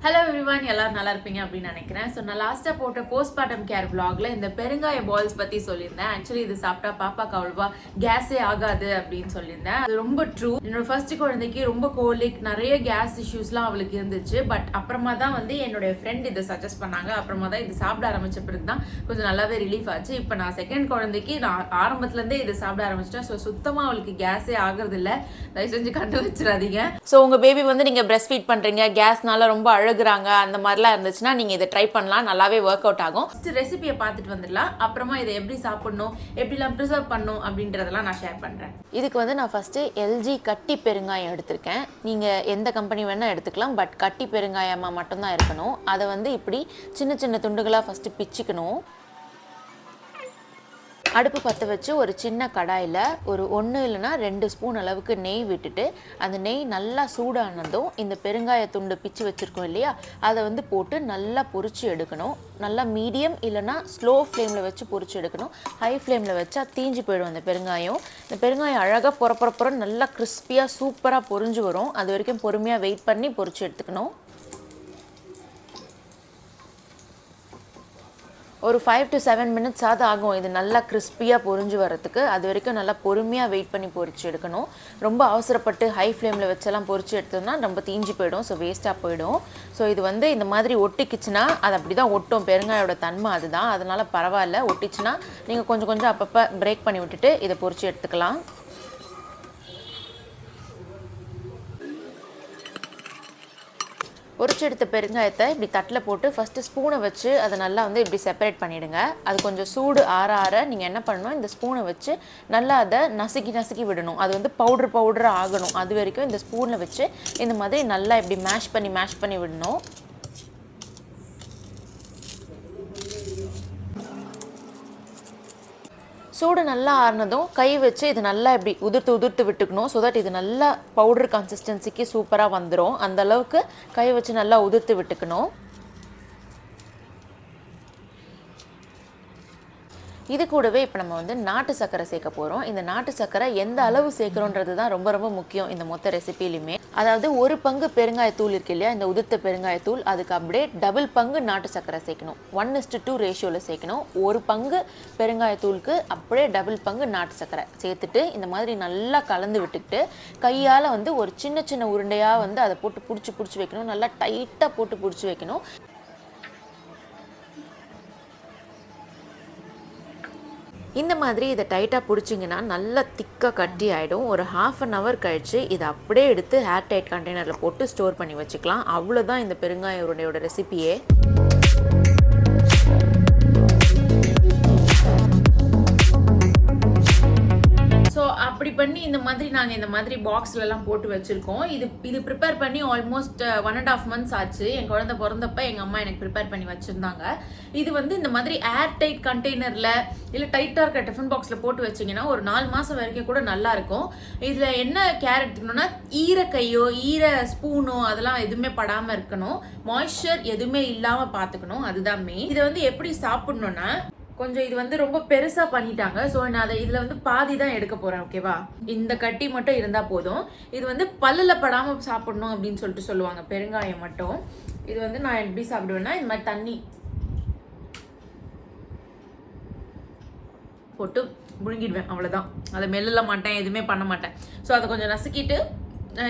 Hello everyone, எல்லாரும் நல்லா இருப்பீங்க அப்படின்னு நினைக்கிறேன். ஸோ நான் லாஸ்ட்டாக போட்ட போஸ்ட்மார்ட்டம் கேர் vlogல இந்த பெருங்காய பால்ஸ் பற்றி சொல்லியிருந்தேன். ஆக்சுவலி இது சாப்பிட்டா பாப்பாக்கு அவ்வளோவா கேஸே ஆகாது அப்படின்னு சொல்லியிருந்தேன். அது ரொம்ப ட்ரூ. என்னோட ஃபர்ஸ்ட் குழந்தைக்கு ரொம்ப கோலிக் நிறைய கேஸ் இஷ்யூஸ்லாம் அவளுக்கு இருந்துச்சு. பட் அப்புறமா தான் வந்து என்னுடைய ஃப்ரெண்ட் இதை சஜஸ்ட் பண்ணாங்க. அப்புறமா தான் இது சாப்பிட ஆரம்பிச்ச பிறகு தான் கொஞ்சம் நல்லாவே ரிலீஃப் ஆச்சு. இப்போ நான் செகண்ட் குழந்தைக்கு நான் ஆரம்பத்துலேருந்தே இதை சாப்பிட ஆரம்பிச்சிட்டேன். ஸோ சுத்தமாக அவளுக்கு கேஸே ஆகிறது இல்லை. தயவு செஞ்சு கண்டு வச்சிடாதீங்க. ஸோ உங்கள் பேபி வந்து நீங்கள் பிரஸ்ட் ஃபீட் பண்ணுறீங்க, கேஸ்னால ரொம்ப அழுகுறாங்க, அந்த மாதிரிலாம் இருந்துச்சுன்னா நீங்கள் இதை ட்ரை பண்ணலாம். நல்லாவே ஒர்க் அவுட் ஆகும். ரெசிபியை பார்த்துட்டு வந்துடலாம். அப்புறமா இதை எப்படி சாப்பிடணும், எப்படிலாம் ப்ரிசர்வ் பண்ணணும் அப்படின்றதெல்லாம் நான் ஷேர் பண்ணுறேன். இதுக்கு வந்து நான் ஃபஸ்ட்டு எல்ஜி கட்டி பெருங்காயம் எடுத்திருக்கேன். நீங்கள் எந்த கம்பெனி வேணால் எடுத்துக்கலாம். பட் கட்டி பெருங்காயமாக மட்டும்தான் இருக்கணும். அதை வந்து இப்படி சின்ன சின்ன துண்டுகளாக ஃபஸ்ட்டு பிச்சுக்கணும். அடுப்பு பற்ற வச்சு ஒரு சின்ன கடாயில் ஒரு 1 இல்லைனா 2 ஸ்பூன் அளவுக்கு நெய் விட்டுட்டு அந்த நெய் நல்லா சூடானதும் இந்த பெருங்காய துண்டு பிச்சு வச்சுருக்கோம் இல்லையா, அதை வந்து போட்டு நல்லா பொரிச்சு எடுக்கணும். நல்லா மீடியம் இல்லைனா ஸ்லோ ஃப்ளேமில் வச்சு பொரிச்சு எடுக்கணும். ஹை ஃப்ளேமில் வச்சா தீஞ்சு போயிடும் அந்த பெருங்காயம். இந்த பெருங்காயம் அழகாக பொறப்புற நல்லா கிறிஸ்பியாக சூப்பராக பொரிஞ்சு வரும். அது வரைக்கும் பொறுமையாக வெயிட் பண்ணி பொரிச்சு எடுத்துக்கணும். ஒரு 5 to 7 மினிட்ஸ் ஆகும் இது நல்லா கிறிஸ்பியாக பொரிஞ்சு வரத்துக்கு. அது வரைக்கும் நல்லா பொறுமையாக வெயிட் பண்ணி பொரிச்சு எடுக்கணும். ரொம்ப அவசரப்பட்டு ஹை ஃப்ளேமில் வச்செல்லாம் பொரிச்சு எடுத்தோம்னா ரொம்ப தீஞ்சு போயிடும். ஸோ வேஸ்ட்டாக போயிடும். ஸோ இது வந்து இந்த மாதிரி ஒட்டிக்குச்சுன்னா அது அப்படி தான் ஒட்டும். பெருங்காயோட தன்மை அதுதான். அதனால் பரவாயில்ல. ஒட்டிச்சுன்னா நீங்கள் கொஞ்சம் கொஞ்சம் அப்பப்போ பிரேக் பண்ணி விட்டுட்டு இதை பொரிச்சு எடுத்துக்கலாம். பொரிச்சு எடுத்த பெருங்காயத்தை இப்படி தட்டில் போட்டு ஃபஸ்ட்டு ஸ்பூனை வச்சு அதை நல்லா வந்து இப்படி செப்பரேட் பண்ணிவிடுங்க. அது கொஞ்சம் சூடு ஆற நீங்கள் என்ன பண்ணணும், இந்த ஸ்பூனை வச்சு நல்லா அதை நசுக்கி விடணும். அது வந்து பவுடர் ஆகணும். அது வரைக்கும் இந்த ஸ்பூனில் வச்சு இந்த மாதிரி நல்லா இப்படி மேஷ் பண்ணி விடணும். சூடு நல்லா ஆறினதும் கை வச்சு இது நல்லா இப்படி உதிர்த்து விட்டுக்கணும். ஸோ தட் இது நல்லா பவுடர் கன்சிஸ்டன்சிக்கு சூப்பராக வந்துடும். அந்தளவுக்கு கை வச்சு நல்லா உதிர்த்து விட்டுக்கணும். இது கூடவே இப்போ நம்ம வந்து நாட்டு சர்க்கரை சேர்க்க போகிறோம். இந்த நாட்டு சர்க்கரை எந்த அளவு சேர்க்குறோன்றது தான் ரொம்ப ரொம்ப முக்கியம் இந்த மொத்த ரெசிபிலையுமே. அதாவது 1 பங்கு பெருங்காயத்தூள் இருக்கு இல்லையா, இந்த உதிர்த்த பெருங்காயத்தூள், அதுக்கு அப்படியே டபுள் பங்கு நாட்டு சர்க்கரை சேர்க்கணும். 1:2 ரேஷியோவில் சேர்க்கணும். 1 பங்கு பெருங்காயத்தூளுக்கு அப்படியே டபுள் பங்கு நாட்டு சர்க்கரை சேர்த்துட்டு இந்த மாதிரி நல்லா கலந்து விட்டுக்கிட்டு கையால் வந்து ஒரு சின்ன சின்ன உருண்டையாக வந்து அதை போட்டு பிடிச்சி வைக்கணும். நல்லா டைட்டாக போட்டு பிடிச்சி வைக்கணும். இந்த மாதிரி இதை டைட்டாக பிடிச்சிங்கன்னா நல்லா திக்காக கட்டி ஆகிடும். ஒரு 1/2 hour கழித்து இதை அப்படியே எடுத்து ஏர் டைட் கண்டெய்னரில் போட்டு ஸ்டோர் பண்ணி வச்சுக்கலாம். அவ்வளோதான் இந்த பெருங்காய உருண்டையோட ரெசிபியே. அப்படி பண்ணி இந்த மாதிரி நாங்கள் இந்த மாதிரி பாக்ஸ்லலாம் போட்டு வச்சுருக்கோம். இது ப்ரிப்பேர் பண்ணி ஆல்மோஸ்ட் 1.5 months ஆச்சு. என் குழந்தை பிறந்தப்ப எங்கள் அம்மா எனக்கு ப்ரிப்பேர் பண்ணி வச்சுருந்தாங்க. இது வந்து இந்த மாதிரி ஏர் டைட் கண்டெய்னரில் இல்லை டைட்டாக இருக்க டிஃபன் பாக்ஸில் போட்டு வச்சிங்கன்னா ஒரு 4 மாதம் வரைக்கும் கூட நல்லாயிருக்கும். இதில் என்ன கேர் எடுத்துக்கணும்னா ஈர கையோ ஈர ஸ்பூனோ அதெல்லாம் எதுவுமே படாமல் இருக்கணும். மாய்ஸ்சர் எதுவுமே இல்லாமல் பார்த்துக்கணும். அதுதான் மெயின். இதை வந்து எப்படி சாப்பிட்ணுன்னா, கொஞ்சம் இது வந்து ரொம்ப பெருசாக பண்ணிட்டாங்க. ஸோ நான் அதை இதில் வந்து பாதி தான் எடுக்க போகிறேன். ஓகேவா, இந்த கட்டி மட்டும் இருந்தால் போதும். இது வந்து பல்லில் படாமல் சாப்பிடணும் அப்படின்னு சொல்லிட்டு சொல்லுவாங்க பெருங்காயம் மட்டும். இது வந்து நான் எப்படி சாப்பிடுவேன்னா, இந்த மாதிரி தண்ணி போட்டு முழுங்கிடுவேன். அவ்வளோதான். அதை மெல்ல மாட்டேன், எதுவுமே பண்ண மாட்டேன். ஸோ அதை கொஞ்சம் நசுக்கிட்டு,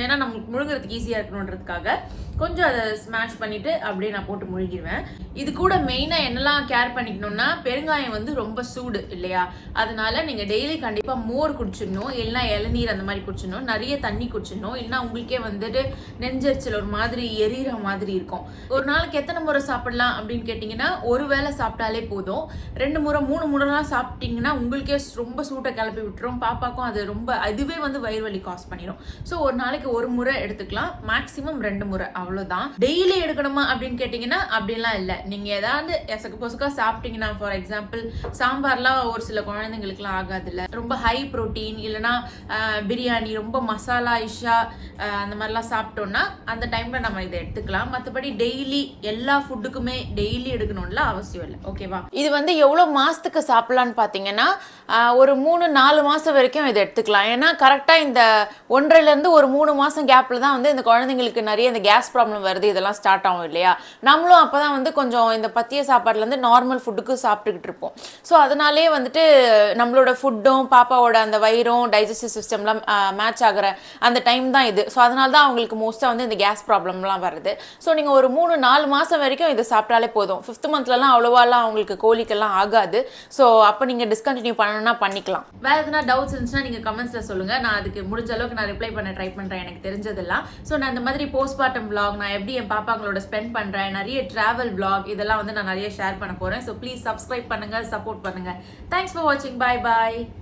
ஏன்னா நம்மளுக்கு முழுங்குறதுக்கு ஈஸியாக இருக்கணுன்றதுக்காக கொஞ்சம் அதை ஸ்மாஷ் பண்ணிவிட்டு அப்படியே நான் போட்டு முழுகிடுவேன். இது கூட மெயினாக என்னெல்லாம் கேர் பண்ணிக்கணும்னா, பெருங்காயம் வந்து ரொம்ப சூடு இல்லையா, அதனால நீங்கள் டெய்லி கண்டிப்பாக மோர் குடிச்சிடணும். இல்லைனா இளநீர் அந்த மாதிரி குடிச்சிடணும். நிறைய தண்ணி குடிச்சிடணும். இல்லைனா உங்களுக்கே வந்துட்டு நெஞ்சரிச்சல் ஒரு மாதிரி எரியிற மாதிரி இருக்கும். ஒரு நாளைக்கு எத்தனை முறை சாப்பிடலாம் அப்படின்னு கேட்டிங்கன்னா, ஒரு வேளை சாப்பிட்டாலே போதும். 2 முறை 3 முறைலாம் சாப்பிட்டீங்கன்னா உங்களுக்கே ரொம்ப சூட்டை கிளப்பி விட்டுரும். பாப்பாக்கும் அது ரொம்ப அதுவே வந்து வயிறு வலி காஸ் பண்ணிடும். ஸோ ஒரு நாளைக்கு 1 முறை எடுத்துக்கலாம். மேக்ஸிமம் 2 முறை, அவ்வளோதான். டெய்லி எடுக்கணுமா அப்படின்னு கேட்டிங்கன்னா அப்படின்லாம் இல்லை. நீங்கள் ஏதாவது எசக்கு பொசுக்கா சாப்பிட்டீங்கன்னா, ஃபார் எக்ஸாம்பிள் சாம்பார்லாம் ஒரு சில குழந்தைங்களுக்குலாம் ஆகாது இல்லை, ரொம்ப ஹை ப்ரோட்டீன் இல்லைனா பிரியாணி ரொம்ப மசாலா இஷ்ஷா அந்த மாதிரிலாம் சாப்பிட்டோன்னா அந்த டைமில் நம்ம இதை எடுத்துக்கலாம். மற்றபடி டெய்லி எல்லா ஃபுட்டுக்குமே டெய்லி எடுக்கணும்ல அவசியம் இல்லை. ஓகேவா, இது வந்து எவ்வளோ மாதத்துக்கு சாப்பிட்லான்னு பார்த்தீங்கன்னா ஒரு 3-4 மாதம் வரைக்கும் இதை எடுத்துக்கலாம். ஏன்னா கரெக்டாக இந்த 1.5 to 3 மாதம் கேப்பில் தான் வந்து இந்த குழந்தைங்களுக்கு நிறைய இந்த கேஸ் ப்ராப்ளம் வருது இதெல்லாம் ஸ்டார்ட் ஆகும் இல்லையா, நம்மளும் அப்போ தான் வந்து கொஞ்சம் இந்த பத்திய சாப்பாடுலேருந்து நார்மல் ஃபுட்டுக்கு சாப்பிட்டுக்கிட்டு இருப்போம். ஸோ அதனாலே வந்துட்டு நம்மளோட ஃபுட்டும் பாப்பாவோட அந்த வயிறும் டைஜஸ்டிவ் சிஸ்டம்லாம் மேட்ச் ஆகிற அந்த டைம் தான் இது. ஸோ அதனால தான் அவங்களுக்கு மோஸ்ட்டாக வந்து இந்த கேஸ் ப்ராப்ளம்லாம் வருது. ஸோ நீங்கள் ஒரு 3-4 மாதம் வரைக்கும் இதை சாப்பிட்டாலே போதும். 5th மந்த்லலாம் அவ்வளோவாலாம் அவங்களுக்கு கோலிக்கெல்லாம் ஆகாது. ஸோ அப்போ நீங்கள் டிஸ்கண்டினியூ பண்ணணும்னா பண்ணிக்கலாம். வேறு எதனா டவுட்ஸ் இருந்துச்சுன்னா நீங்கள் கமெண்ட்ஸில் சொல்லுங்கள். நான் அதுக்கு முடிஞ்ச அளவுக்கு நான் ரிப்ளை பண்ண ட்ரை பண்ணுறேன் எனக்கு தெரிஞ்சதெல்லாம். ஸோ நான் இந்த மாதிரி போஸ்ட்மார்ட்டம் vlog, நான் எப்படி என் பாப்பாங்களோட ஸ்பெண்ட் பண்ணுறேன், நிறைய ட்ராவல் vlog இதெல்லாம் வந்து நான் நிறைய ஷேர் பண்ண போகிறேன். ஸோ ப்ளீஸ் சப்ஸ்கிரைப் பண்ணுங்கள், சப்போர்ட் பண்ணுங்கள். தேங்க்ஸ் ஃபார் வாட்சிங். பாய் பாய்.